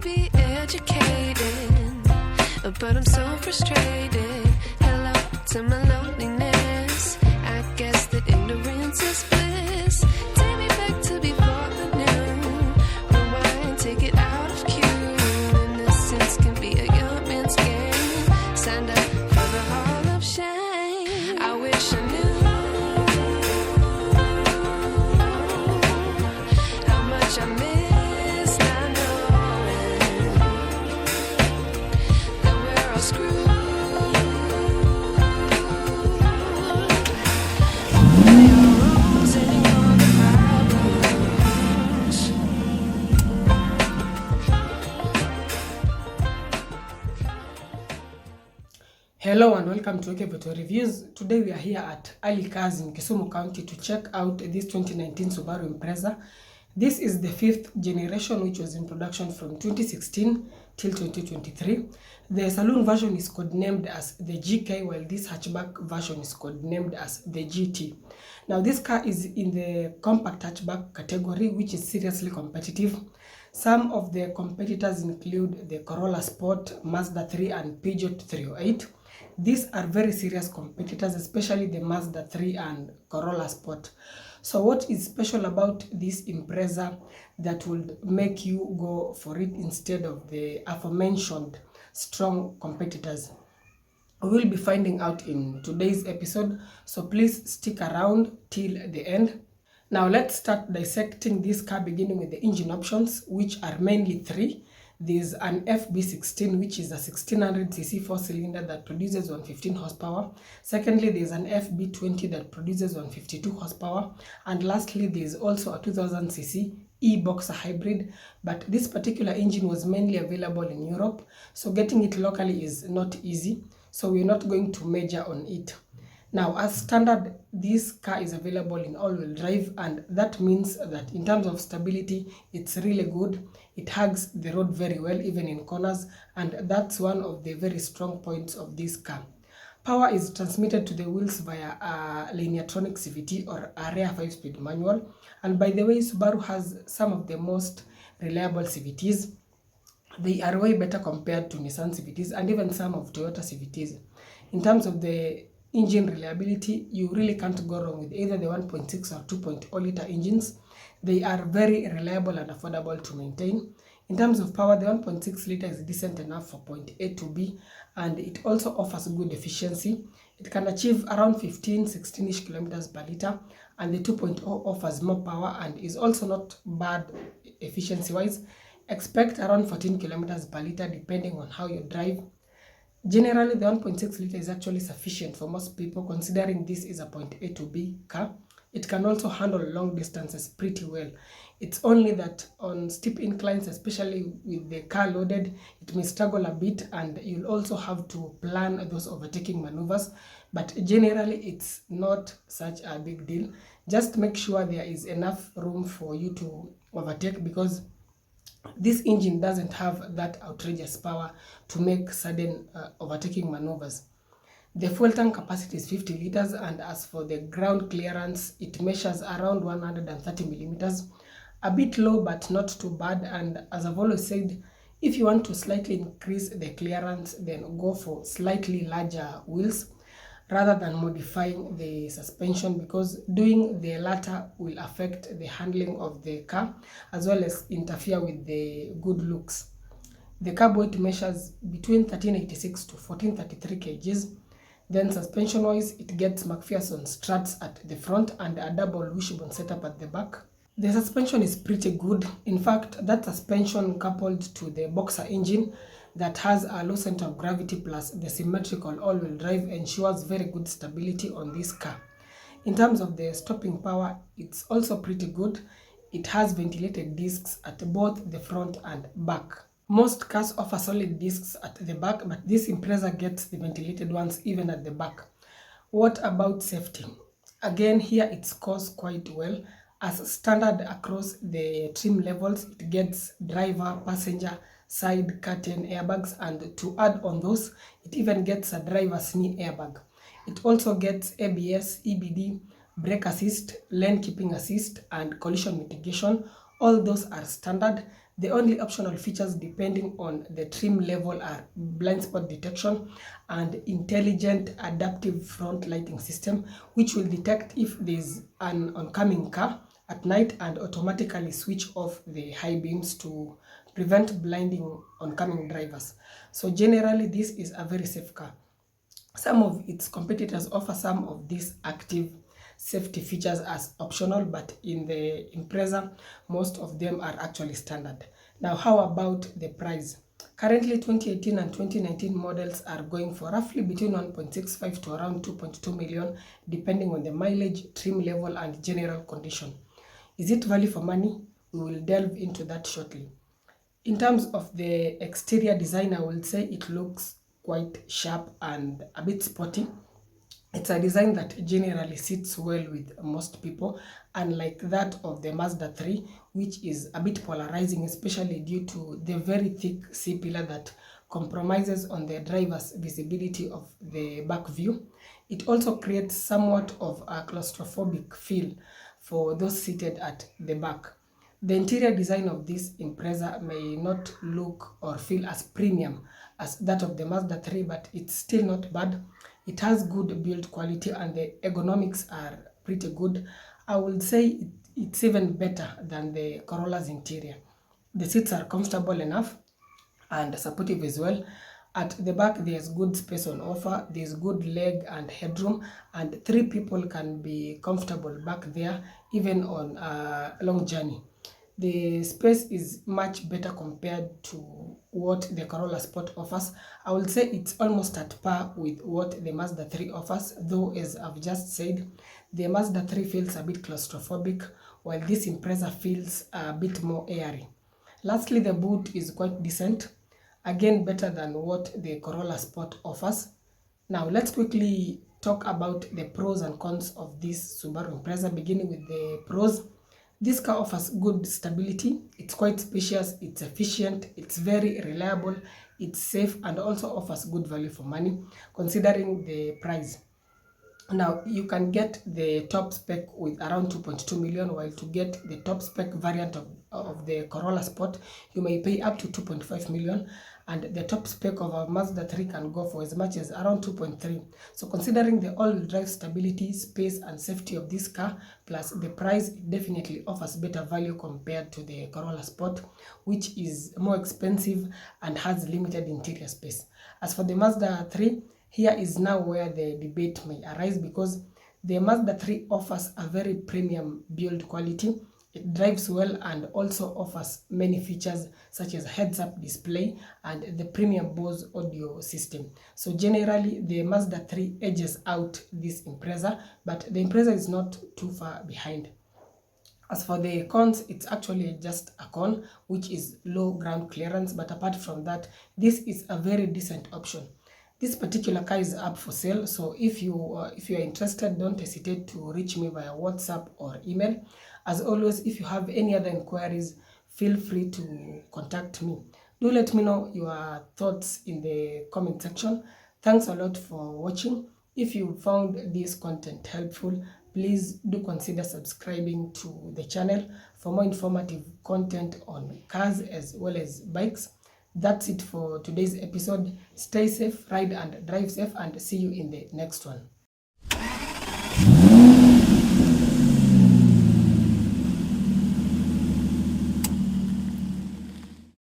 be educated, but I'm so frustrated. Hello to my loneliness. I guess that ignorance is bliss. Take me back to before the new. Rewind, take it out of cue. Innocence can be a young man's game. Signed up for the hall of shame. I wish I knew how much I miss not knowing that we're all screwed. They are rules and ignore the problems. Hello and welcome to Ekevoto Reviews. Today we are here at Ali Cars in Kisumu County to check out this 2019 Subaru Impreza. This is the 5th generation, which was in production from 2016 till 2023. The saloon version is codenamed as the GK, while this hatchback version is codenamed as the GT. Now this car is in the compact hatchback category, which is seriously competitive. Some of the competitors include the Corolla Sport, Mazda 3 and Peugeot 308. These are very serious competitors, especially the Mazda 3 and Corolla Sport. So what is special about this Impreza that would make you go for it instead of the aforementioned strong competitors? We will be finding out in today's episode, so please stick around till the end. Now let's start dissecting this car, beginning with the engine options, which are mainly three. There's an FB16, which is a 1600cc 4-cylinder that produces 115 horsepower. Secondly, there's an FB20 that produces 152 horsepower. And lastly, there's also a 2000cc e-Boxer hybrid, but this particular engine was mainly available in Europe, so getting it locally is not easy, so we're not going to major on it. Now, as standard, this car is available in all-wheel drive, and that means that in terms of stability, it's really good. It hugs the road very well, even in corners, and that's one of the very strong points of this car. Power is transmitted to the wheels via a Lineartronic CVT or a rear 5-speed manual. And by the way, Subaru has some of the most reliable CVTs. They are way better compared to Nissan CVTs and even some of Toyota CVTs. In terms of the engine reliability, you really can't go wrong with either the 1.6 or 2.0 liter engines. They are very reliable and affordable to maintain. In terms of power, the 1.6 liter is decent enough for point A to B, and it also offers good efficiency. It can achieve around 16-ish kilometers per liter, and the 2.0 offers more power and is also not bad efficiency wise. Expect around 14 kilometers per liter depending on how you drive. Generally, the 1.6 liter is actually sufficient for most people, considering this is a point A to B car. It can also handle long distances pretty well. It's only that on steep inclines, especially with the car loaded, it may struggle a bit, and you'll also have to plan those overtaking maneuvers. But generally, it's not such a big deal. Just make sure there is enough room for you to overtake, because this engine doesn't have that outrageous power to make sudden overtaking maneuvers. The fuel tank capacity is 50 liters, and as for the ground clearance, it measures around 130 millimeters. A bit low, but not too bad. And as I've always said, if you want to slightly increase the clearance, then go for slightly larger wheels rather than modifying the suspension, because doing the latter will affect the handling of the car as well as interfere with the good looks. The carb weight measures between 1386 to 1433 kgs. Then suspension wise, it gets McPherson struts at the front and a double wishbone setup at the back. The suspension is pretty good. In fact, that suspension coupled to the Boxer engine that has a low center of gravity plus the symmetrical all-wheel drive ensures very good stability on this car. In terms of the stopping power, it's also pretty good. It has ventilated discs at both the front and back. Most cars offer solid discs at the back, but this Impreza gets the ventilated ones even at the back. What about safety? Again, here it scores quite well. As standard across the trim levels, it gets driver, passenger, side curtain airbags, and to add on those, it even gets a driver's knee airbag. It also gets ABS, EBD, brake assist, lane keeping assist, and collision mitigation. All those are standard. The only optional features depending on the trim level are blind spot detection and intelligent adaptive front lighting system, which will detect if there's an oncoming car at night and automatically switch off the high beams to prevent blinding oncoming drivers. So generally, this is a very safe car. Some of its competitors offer some of these active safety features as optional, but in the Impreza, most of them are actually standard. Now, how about the price? Currently, 2018 and 2019 models are going for roughly between 1.65 to around 2.2 million, depending on the mileage, trim level, and general condition. Is it value for money? We will delve into that shortly. In terms of the exterior design, I will say it looks quite sharp and a bit sporty. It's a design that generally sits well with most people, unlike that of the Mazda 3, which is a bit polarizing, especially due to the very thick C-pillar that compromises on the driver's visibility of the back view. It also creates somewhat of a claustrophobic feel for those seated at the back. The interior design of this Impreza may not look or feel as premium as that of the Mazda 3, but it's still not bad. It has good build quality and the ergonomics are pretty good. I would say it's even better than the Corolla's interior. The seats are comfortable enough and supportive as well. At the back, there's good space on offer, there's good leg and headroom, and 3 people can be comfortable back there, even on a long journey. The space is much better compared to what the Corolla Sport offers. I would say it's almost at par with what the Mazda 3 offers, though as I've just said, the Mazda 3 feels a bit claustrophobic, while this Impreza feels a bit more airy. Lastly, the boot is quite decent, again better than what the Corolla Sport offers. Now let's quickly talk about the pros and cons of this Subaru Impreza, beginning with the pros. This car offers good stability, it's quite spacious, it's efficient, it's very reliable, it's safe, and also offers good value for money considering the price. Now, you can get the top spec with around 2.2 million, while to get the top spec variant of the Corolla Sport, you may pay up to 2.5 million, and the top spec of a Mazda 3 can go for as much as around 2.3. So considering the all-wheel drive stability, space, and safety of this car, plus the price, it definitely offers better value compared to the Corolla Sport, which is more expensive and has limited interior space. As for the Mazda 3, here is now where the debate may arise, because the Mazda 3 offers a very premium build quality. It drives well and also offers many features such as heads-up display and the premium Bose audio system. So generally, the Mazda 3 edges out this Impreza, but the Impreza is not too far behind. As for the cons, it's actually just a con, which is low ground clearance, but apart from that, this is a very decent option. This particular car is up for sale, so if you are interested, don't hesitate to reach me via WhatsApp or email. As always, if you have any other inquiries, feel free to contact me. Do let me know your thoughts in the comment section. Thanks a lot for watching. If you found this content helpful, please do consider subscribing to the channel for more informative content on cars as well as bikes. That's it for today's episode. Stay safe, ride and drive safe, and see you in the next one.